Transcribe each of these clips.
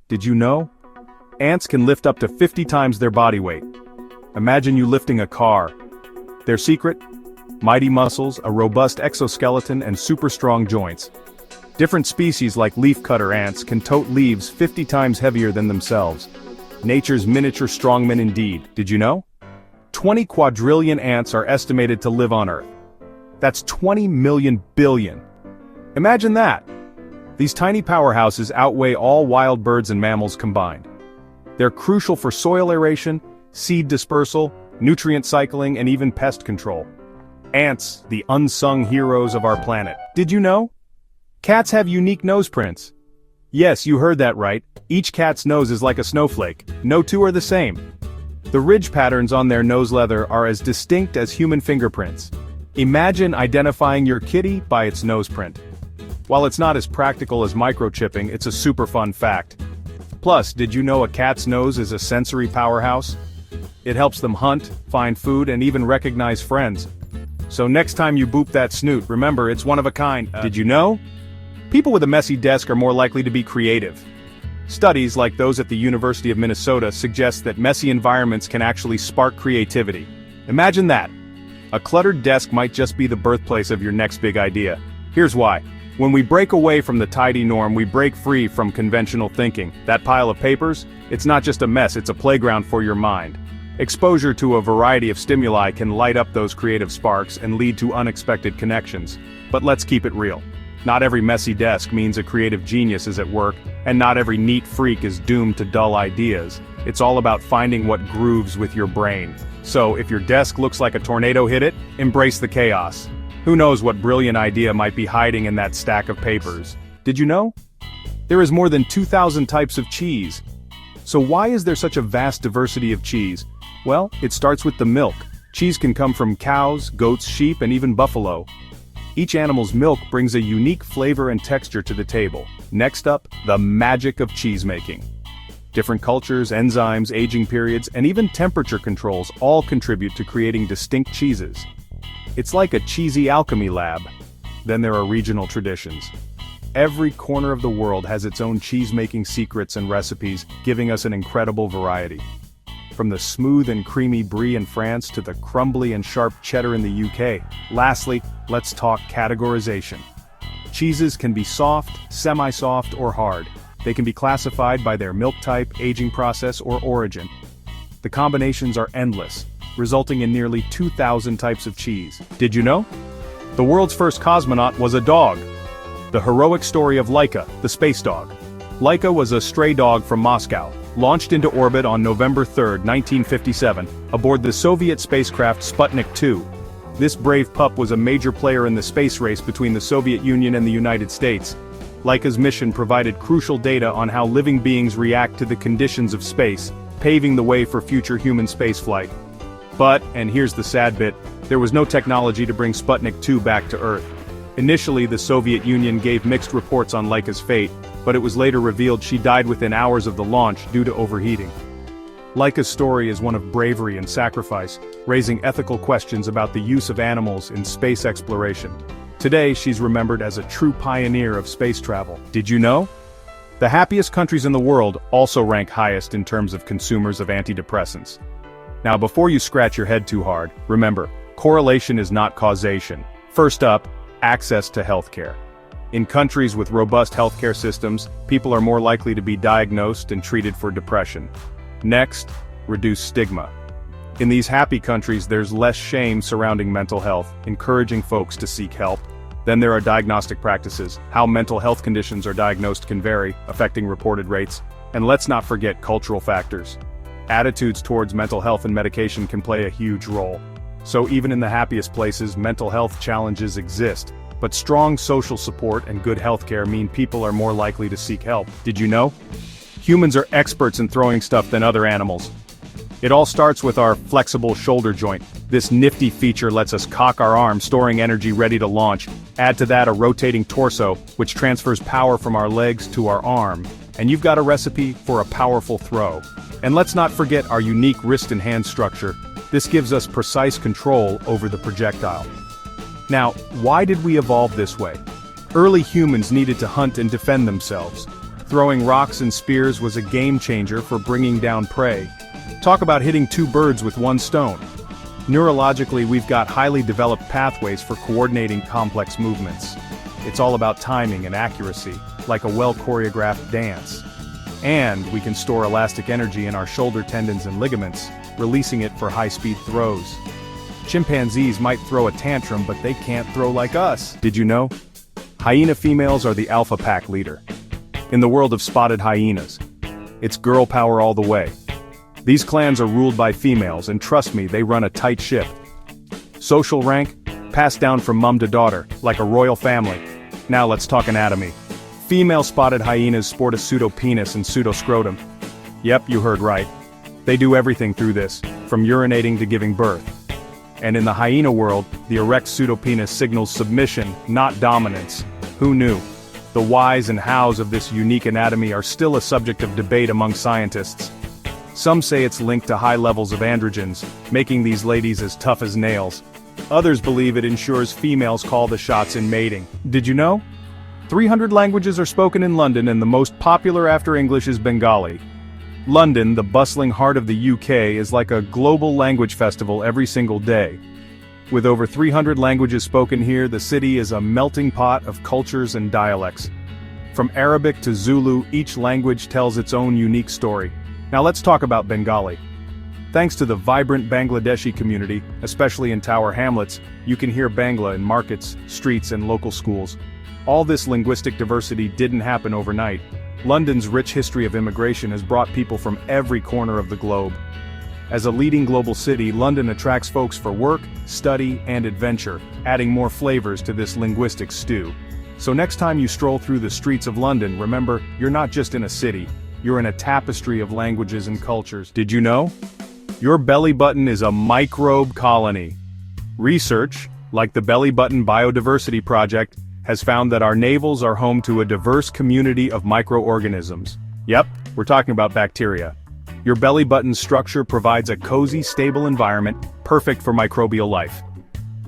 Did you know? Ants can lift up to 50 times their body weight. Imagine you lifting a car. Their secret? Mighty muscles, a robust exoskeleton, and super strong joints. Different species like leafcutter ants can tote leaves 50 times heavier than themselves. Nature's miniature strongmen indeed, did you know? 20 quadrillion ants are estimated to live on Earth. That's 20 million billion. Imagine that! These tiny powerhouses outweigh all wild birds and mammals combined. They're crucial for soil aeration, seed dispersal, nutrient cycling, and even pest control. Ants, the unsung heroes of our planet. Did you know? Cats have unique nose prints. Yes, you heard that right. Each cat's nose is like a snowflake. No two are the same. The ridge patterns on their nose leather are as distinct as human fingerprints. Imagine identifying your kitty by its nose print. While it's not as practical as microchipping, it's a super fun fact. Plus, did you know a cat's nose is a sensory powerhouse? It helps them hunt, find food, and even recognize friends. So next time you boop that snoot, remember it's one of a kind. Did you know? People with a messy desk are more likely to be creative. Studies like those at the University of Minnesota suggest that messy environments can actually spark creativity. Imagine that. A cluttered desk might just be the birthplace of your next big idea. Here's why. When we break away from the tidy norm, we break free from conventional thinking. That pile of papers? It's not just a mess, it's a playground for your mind. Exposure to a variety of stimuli can light up those creative sparks and lead to unexpected connections. But let's keep it real. Not every messy desk means a creative genius is at work, and not every neat freak is doomed to dull ideas. It's all about finding what grooves with your brain. So, if your desk looks like a tornado hit it, embrace the chaos. Who knows what brilliant idea might be hiding in that stack of papers? Did you know? There is more than 2,000 types of cheese. So why is there such a vast diversity of cheese? Well, it starts with the milk. Cheese can come from cows, goats, sheep, and even buffalo. Each animal's milk brings a unique flavor and texture to the table. Next up, the magic of cheese making. Different cultures, enzymes, aging periods, and even temperature controls all contribute to creating distinct cheeses. It's like a cheesy alchemy lab. Then there are regional traditions. Every corner of the world has its own cheese-making secrets and recipes, giving us an incredible variety. From the smooth and creamy brie in France to the crumbly and sharp cheddar in the UK. Lastly, let's talk categorization. Cheeses can be soft, semi-soft, or hard. They can be classified by their milk type, aging process, or origin. The combinations are endless, resulting in nearly 2,000 types of cheese. Did you know? The world's first cosmonaut was a dog. The heroic story of Laika, the space dog. Laika was a stray dog from Moscow, launched into orbit on November 3, 1957, aboard the Soviet spacecraft Sputnik 2. This brave pup was a major player in the space race between the Soviet Union and the United States. Laika's mission provided crucial data on how living beings react to the conditions of space, paving the way for future human spaceflight. But, and here's the sad bit, there was no technology to bring Sputnik 2 back to Earth. Initially, the Soviet Union gave mixed reports on Laika's fate, but it was later revealed she died within hours of the launch due to overheating. Laika's story is one of bravery and sacrifice, raising ethical questions about the use of animals in space exploration. Today, she's remembered as a true pioneer of space travel. Did you know? The happiest countries in the world also rank highest in terms of consumers of antidepressants. Now, before you scratch your head too hard, remember, correlation is not causation. First up, access to healthcare. In countries with robust healthcare systems, people are more likely to be diagnosed and treated for depression. Next, reduce stigma. In these happy countries, there's less shame surrounding mental health, encouraging folks to seek help. Then there are diagnostic practices. How mental health conditions are diagnosed can vary, affecting reported rates. And let's not forget cultural factors. Attitudes towards mental health and medication can play a huge role. So even in the happiest places, mental health challenges exist. But strong social support and good healthcare mean people are more likely to seek help. Did you know? Humans are experts in throwing stuff than other animals. It all starts with our flexible shoulder joint. This nifty feature lets us cock our arm, storing energy ready to launch. Add to that a rotating torso, which transfers power from our legs to our arm. And you've got a recipe for a powerful throw. And let's not forget our unique wrist and hand structure. This gives us precise control over the projectile. Now, why did we evolve this way? Early humans needed to hunt and defend themselves. Throwing rocks and spears was a game changer for bringing down prey. Talk about hitting two birds with one stone. Neurologically, we've got highly developed pathways for coordinating complex movements. It's all about timing and accuracy, like a well-choreographed dance. And we can store elastic energy in our shoulder tendons and ligaments, releasing it for high-speed throws. Chimpanzees might throw a tantrum, but they can't throw like us. Did you know? Hyena females are the alpha pack leader. In the world of spotted hyenas, it's girl power all the way. These clans are ruled by females, and trust me, they run a tight ship. Social rank? Passed down from mom to daughter, like a royal family. Now let's talk anatomy. Female spotted hyenas sport a pseudopenis and pseudoscrotum. Yep, you heard right. They do everything through this, from urinating to giving birth. And in the hyena world, the erect pseudopenis signals submission, not dominance. Who knew? The whys and hows of this unique anatomy are still a subject of debate among scientists. Some say it's linked to high levels of androgens, making these ladies as tough as nails. Others believe it ensures females call the shots in mating. Did you know? 300 languages are spoken in London, and the most popular after English is Bengali. London, the bustling heart of the UK, is like a global language festival every single day. With over 300 languages spoken here, the city is a melting pot of cultures and dialects. From Arabic to Zulu, each language tells its own unique story. Now let's talk about Bengali. Thanks to the vibrant Bangladeshi community, especially in Tower Hamlets, you can hear Bangla in markets, streets, and local schools. All this linguistic diversity didn't happen overnight. London's rich history of immigration has brought people from every corner of the globe. As a leading global city, London attracts folks for work, study, and adventure, adding more flavors to this linguistic stew. So next time you stroll through the streets of London, remember, you're not just in a city, you're in a tapestry of languages and cultures. Did you know? Your belly button is a microbe colony. Research, like the Belly Button Biodiversity Project, has found that our navels are home to a diverse community of microorganisms. Yep, we're talking about bacteria. Your belly button's structure provides a cozy, stable environment, perfect for microbial life.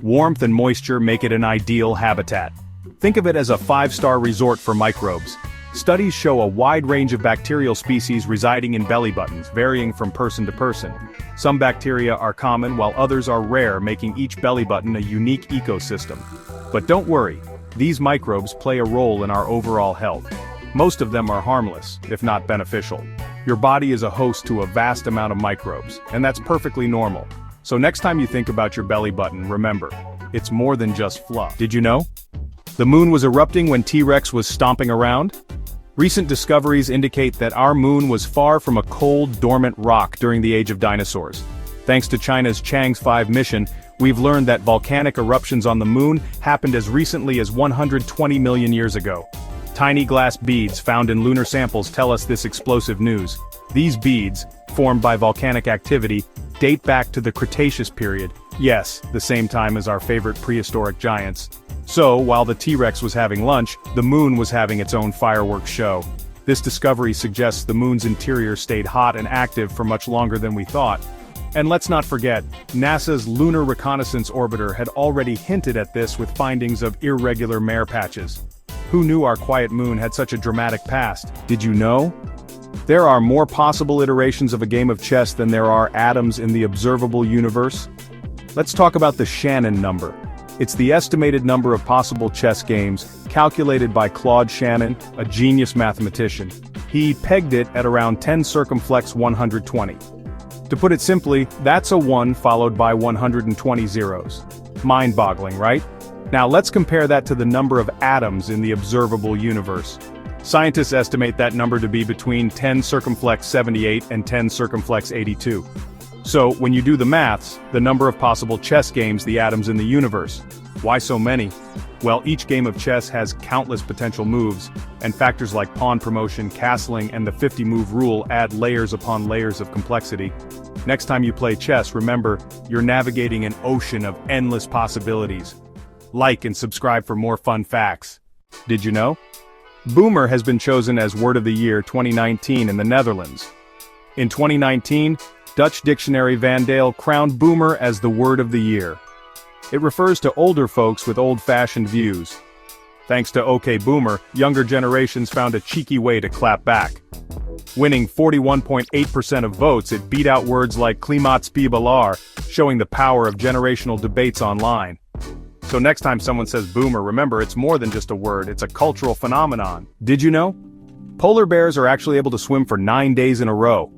Warmth and moisture make it an ideal habitat. Think of it as a 5-star resort for microbes. Studies show a wide range of bacterial species residing in belly buttons, varying from person to person. Some bacteria are common while others are rare, making each belly button a unique ecosystem. But don't worry, these microbes play a role in our overall health. Most of them are harmless, if not beneficial. Your body is a host to a vast amount of microbes, and that's perfectly normal. So next time you think about your belly button, remember, it's more than just fluff. Did you know? The moon was erupting when T-Rex was stomping around? Recent discoveries indicate that our moon was far from a cold, dormant rock during the age of dinosaurs. Thanks to China's Chang'e 5 mission, we've learned that volcanic eruptions on the moon happened as recently as 120 million years ago. Tiny glass beads found in lunar samples tell us this explosive news. These beads, formed by volcanic activity, date back to the Cretaceous period. Yes, the same time as our favorite prehistoric giants. So, while the T-Rex was having lunch, the moon was having its own fireworks show. This discovery suggests the moon's interior stayed hot and active for much longer than we thought. And let's not forget, NASA's Lunar Reconnaissance Orbiter had already hinted at this with findings of irregular mare patches. Who knew our quiet moon had such a dramatic past? Did you know? There are more possible iterations of a game of chess than there are atoms in the observable universe. Let's talk about the Shannon number. It's the estimated number of possible chess games, calculated by Claude Shannon, a genius mathematician. He pegged it at around 10 circumflex 120. To put it simply, that's a 1 followed by 120 zeros. Mind-boggling, right? Now let's compare that to the number of atoms in the observable universe. Scientists estimate that number to be between 10 circumflex 78 and 10 circumflex 82. So, when you do the maths, the number of possible chess games the atoms in the universe. Why so many? Well, each game of chess has countless potential moves, and factors like pawn promotion, castling, and the 50-move rule add layers upon layers of complexity. Next time you play chess, remember, you're navigating an ocean of endless possibilities. Like and subscribe for more fun facts. Did you know? Boomer has been chosen as Word of the Year 2019 in the Netherlands. In 2019, Dutch dictionary Van Dale crowned boomer as the word of the year. It refers to older folks with old-fashioned views. Thanks to OK Boomer, younger generations found a cheeky way to clap back. Winning 41.8% of votes, it beat out words like klimaatspiebelar, showing the power of generational debates online. So next time someone says boomer, remember it's more than just a word, it's a cultural phenomenon. Did you know? Polar bears are actually able to swim for 9 days in a row.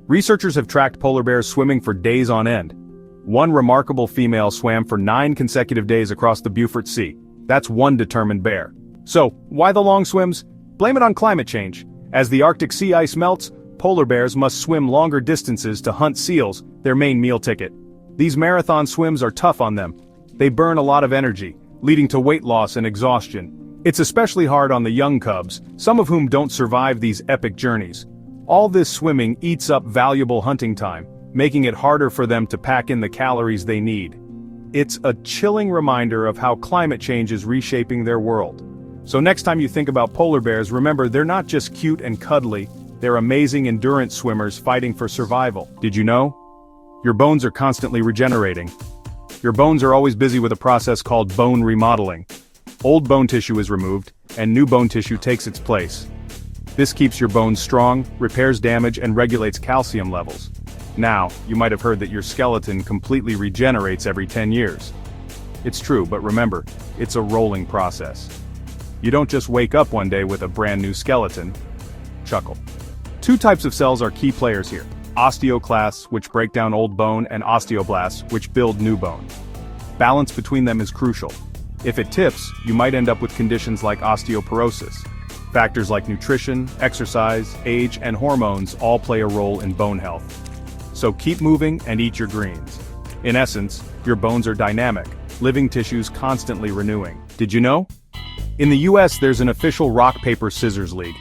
Researchers have tracked polar bears swimming for days on end. One remarkable female swam for 9 consecutive days across the Beaufort Sea. That's one determined bear. So, why the long swims? Blame it on climate change. As the Arctic sea ice melts, polar bears must swim longer distances to hunt seals, their main meal ticket. These marathon swims are tough on them. They burn a lot of energy, leading to weight loss and exhaustion. It's especially hard on the young cubs, some of whom don't survive these epic journeys. All this swimming eats up valuable hunting time, making it harder for them to pack in the calories they need. It's a chilling reminder of how climate change is reshaping their world. So next time you think about polar bears, remember they're not just cute and cuddly, they're amazing endurance swimmers fighting for survival. Did you know? Your bones are constantly regenerating. Your bones are always busy with a process called bone remodeling. Old bone tissue is removed, and new bone tissue takes its place. This keeps your bones strong, repairs damage, and regulates calcium levels. Now, you might have heard that your skeleton completely regenerates every 10 years. It's true, but remember, it's a rolling process. You don't just wake up one day with a brand new skeleton. Chuckle. 2 types of cells are key players here. Osteoclasts, which break down old bone, and osteoblasts, which build new bone. Balance between them is crucial. If it tips, you might end up with conditions like osteoporosis. Factors like nutrition, exercise, age, and hormones all play a role in bone health. So keep moving and eat your greens. In essence, your bones are dynamic, living tissues constantly renewing. Did you know? In the US, there's an official rock, paper, scissors league.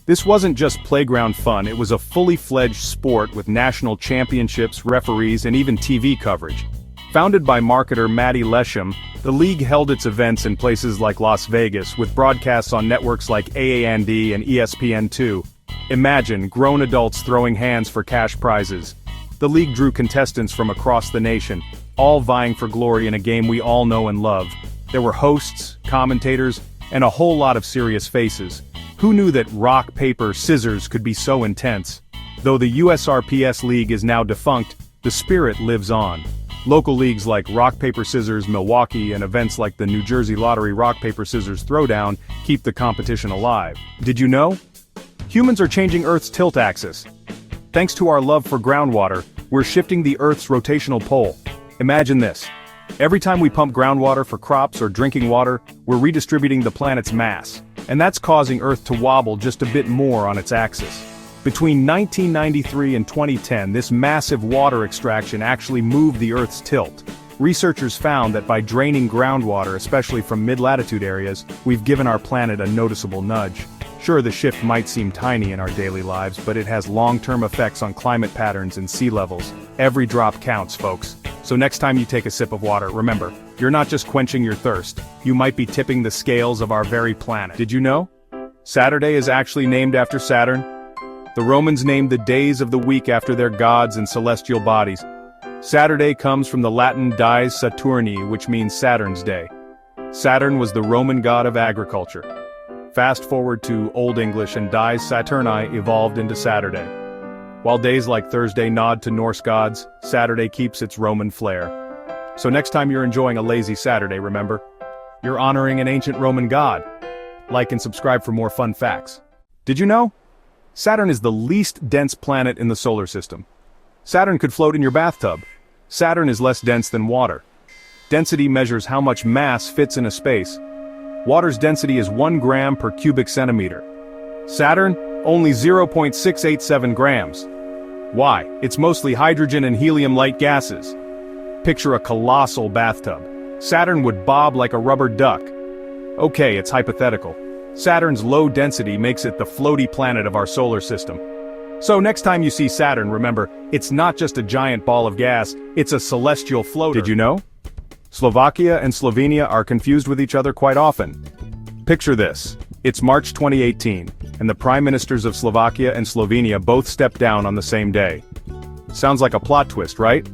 This wasn't just playground fun, it was a fully fledged sport with national championships, referees, and even TV coverage. Founded by marketer Maddie Lesham, the league held its events in places like Las Vegas, with broadcasts on networks like AAND and ESPN2. Imagine grown adults throwing hands for cash prizes. The league drew contestants from across the nation, all vying for glory in a game we all know and love. There were hosts, commentators, and a whole lot of serious faces. Who knew that rock, paper, scissors could be so intense? Though the USRPS League is now defunct, the spirit lives on. Local leagues like Rock, Paper, Scissors Milwaukee and events like the New Jersey Lottery Rock, Paper, Scissors Throwdown keep the competition alive. Did you know? Humans are changing Earth's tilt axis. Thanks to our love for groundwater, we're shifting the Earth's rotational pole. Imagine this. Every time we pump groundwater for crops or drinking water, we're redistributing the planet's mass. And that's causing Earth to wobble just a bit more on its axis. Between 1993 and 2010, this massive water extraction actually moved the Earth's tilt. Researchers found that by draining groundwater, especially from mid-latitude areas, we've given our planet a noticeable nudge. Sure, the shift might seem tiny in our daily lives, but it has long-term effects on climate patterns and sea levels. Every drop counts, folks. So next time you take a sip of water, remember, you're not just quenching your thirst, you might be tipping the scales of our very planet. Did you know? Saturday is actually named after Saturn. The Romans named the days of the week after their gods and celestial bodies. Saturday comes from the Latin dies Saturni, which means Saturn's day. Saturn was the Roman god of agriculture. Fast forward to Old English and dies Saturni evolved into Saturday. While days like Thursday nod to Norse gods, Saturday keeps its Roman flair. So next time you're enjoying a lazy Saturday, remember, you're honoring an ancient Roman god. Like and subscribe for more fun facts. Did you know? Saturn is the least dense planet in the solar system. Saturn could float in your bathtub. Saturn is less dense than water. Density measures how much mass fits in a space. Water's density is 1 gram per cubic centimeter. Saturn, only 0.687 grams. Why? It's mostly hydrogen and helium-light gases. Picture a colossal bathtub. Saturn would bob like a rubber duck. Okay, it's hypothetical. Saturn's low density makes it the floaty planet of our solar system. So next time you see Saturn, remember, it's not just a giant ball of gas, it's a celestial floater. Did you know? Slovakia and Slovenia are confused with each other quite often. Picture this. It's March 2018, and the prime ministers of Slovakia and Slovenia both stepped down on the same day. Sounds like a plot twist, right?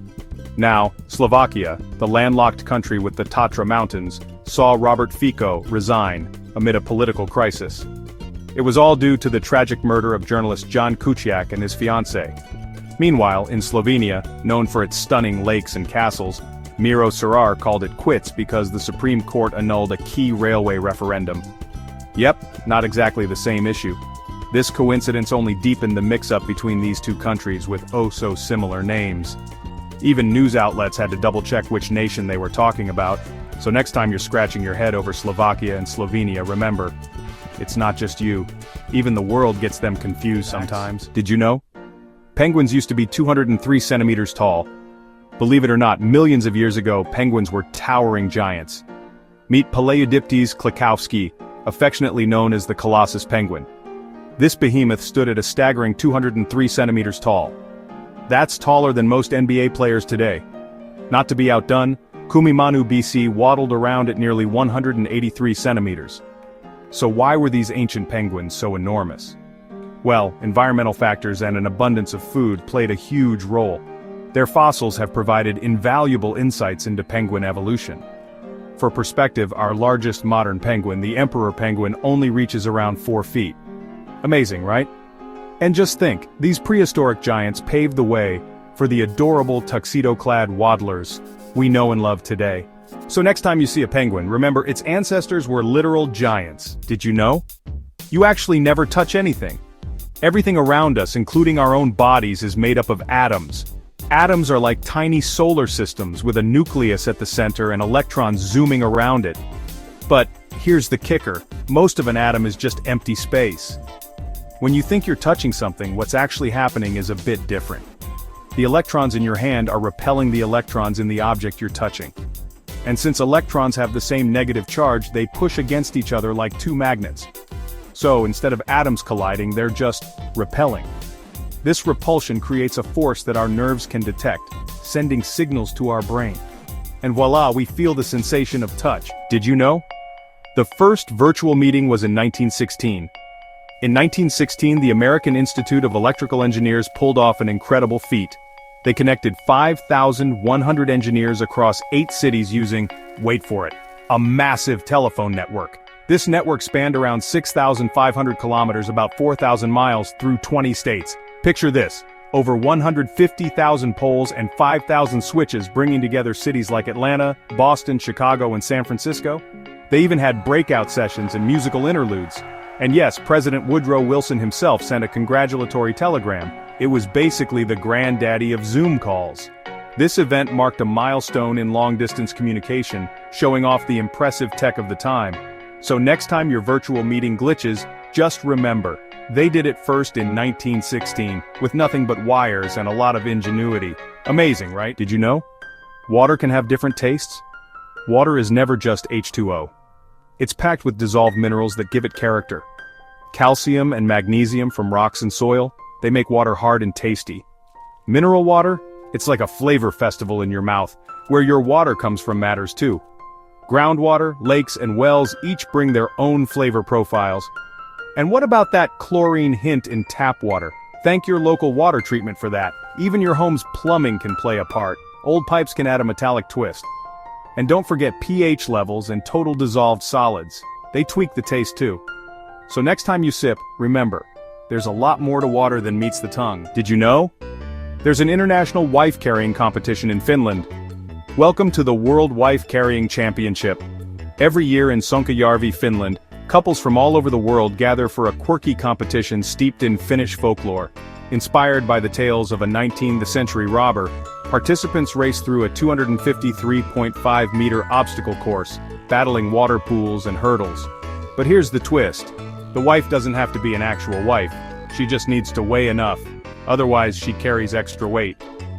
Now, Slovakia, the landlocked country with the Tatra Mountains, saw Robert Fico resign amid a political crisis. It was all due to the tragic murder of journalist Jan Kuciak and his fiancée. Meanwhile, in Slovenia, known for its stunning lakes and castles, Miro Cerar called it quits because the Supreme Court annulled a key railway referendum. Yep, not exactly the same issue. This coincidence only deepened the mix-up between these two countries with oh-so-similar names. Even news outlets had to double-check which nation they were talking about, so next time you're scratching your head over Slovakia and Slovenia, remember, it's not just you. Even the world gets them confused sometimes. Did you know? Penguins used to be 203 centimeters tall. Believe it or not, millions of years ago, penguins were towering giants. Meet Paleodiptes klekowski, affectionately known as the Colossus penguin. This behemoth stood at a staggering 203 centimeters tall. That's taller than most NBA players today. Not to be outdone, Kumimanu BC waddled around at nearly 183 centimeters. So why were these ancient penguins so enormous? Well, environmental factors and an abundance of food played a huge role. Their fossils have provided invaluable insights into penguin evolution. For perspective, our largest modern penguin, the emperor penguin, only reaches around 4 feet. Amazing, right? And just think, these prehistoric giants paved the way for the adorable tuxedo-clad waddlers we know and love today. So next time you see a penguin, remember its ancestors were literal giants. Did you know? You actually never touch anything. Everything around us, including our own bodies, is made up of atoms. Atoms are like tiny solar systems with a nucleus at the center and electrons zooming around it. But here's the kicker, most of an atom is just empty space. When you think you're touching something, what's actually happening is a bit different. The electrons in your hand are repelling the electrons in the object you're touching. And since electrons have the same negative charge, they push against each other like two magnets. So instead of atoms colliding, they're just repelling. This repulsion creates a force that our nerves can detect, sending signals to our brain. And voila, we feel the sensation of touch. Did you know? The first virtual meeting was in 1916. In 1916, the American Institute of Electrical Engineers pulled off an incredible feat. They connected 5,100 engineers across 8 cities using, wait for it, a massive telephone network. This network spanned around 6,500 kilometers, about 4,000 miles, through 20 states. Picture this, over 150,000 poles and 5,000 switches bringing together cities like Atlanta, Boston, Chicago, and San Francisco. They even had breakout sessions and musical interludes. And yes, President Woodrow Wilson himself sent a congratulatory telegram. It was basically the granddaddy of Zoom calls. This event marked a milestone in long-distance communication, showing off the impressive tech of the time. So next time your virtual meeting glitches, just remember, they did it first in 1916, with nothing but wires and a lot of ingenuity. Amazing, right? Did you know? Water can have different tastes. Water is never just H2O. It's packed with dissolved minerals that give it character. Calcium and magnesium from rocks and soil, they make water hard and tasty. Mineral water, it's like a flavor festival in your mouth. Where your water comes from matters too. Groundwater, lakes, and wells each bring their own flavor profiles. And what about that chlorine hint in tap water? Thank your local water treatment for that. Even your home's plumbing can play a part. Old pipes can add a metallic twist. And don't forget pH levels and total dissolved solids. They tweak the taste too. So next time you sip, remember, there's a lot more to water than meets the tongue. Did you know? There's an international wife carrying competition in Finland. Welcome to the World Wife Carrying Championship. Every year in Sonkajärvi, Finland, couples from all over the world gather for a quirky competition steeped in Finnish folklore. Inspired by the tales of a 19th century robber, participants race through a 253.5-meter obstacle course, battling water pools and hurdles. But here's the twist. The wife doesn't have to be an actual wife. She just needs to weigh enough. Otherwise, she carries extra weight.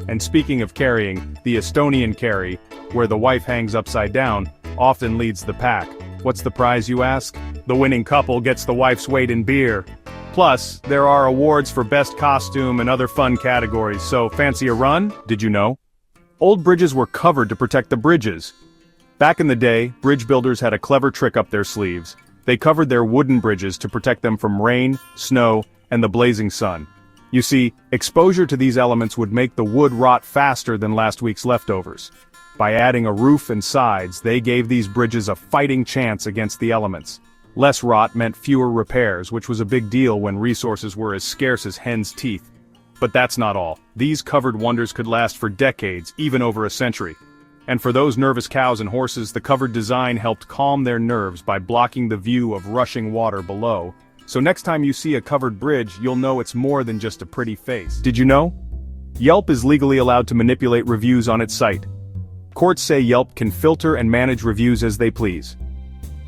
And speaking of carrying, the Estonian carry, where the wife hangs upside down, often leads the pack. What's the prize, you ask? The winning couple gets the wife's weight in beer. Plus, there are awards for best costume and other fun categories, so fancy a run? Did you know? Old bridges were covered to protect the bridges. Back in the day, bridge builders had a clever trick up their sleeves. They covered their wooden bridges to protect them from rain, snow, and the blazing sun. You see, exposure to these elements would make the wood rot faster than last week's leftovers. By adding a roof and sides, they gave these bridges a fighting chance against the elements. Less rot meant fewer repairs, which was a big deal when resources were as scarce as hen's teeth. But that's not all. These covered wonders could last for decades, even over a century. And for those nervous cows and horses, the covered design helped calm their nerves by blocking the view of rushing water below. So next time you see a covered bridge, you'll know it's more than just a pretty face. Did you know? Yelp is legally allowed to manipulate reviews on its site. Courts say Yelp can filter and manage reviews as they please.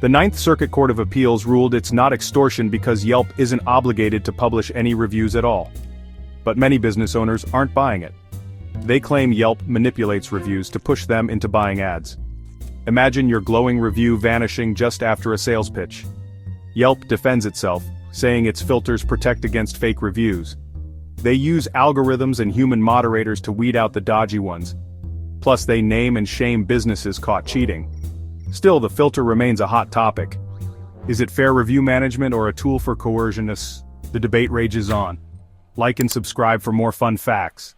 The Ninth Circuit Court of Appeals ruled it's not extortion because Yelp isn't obligated to publish any reviews at all. But many business owners aren't buying it. They claim Yelp manipulates reviews to push them into buying ads. Imagine your glowing review vanishing just after a sales pitch. Yelp defends itself, saying its filters protect against fake reviews. They use algorithms and human moderators to weed out the dodgy ones. Plus they name and shame businesses caught cheating. Still, the filter remains a hot topic. Is it fair review management or a tool for coercion? The debate rages on. Like and subscribe for more fun facts.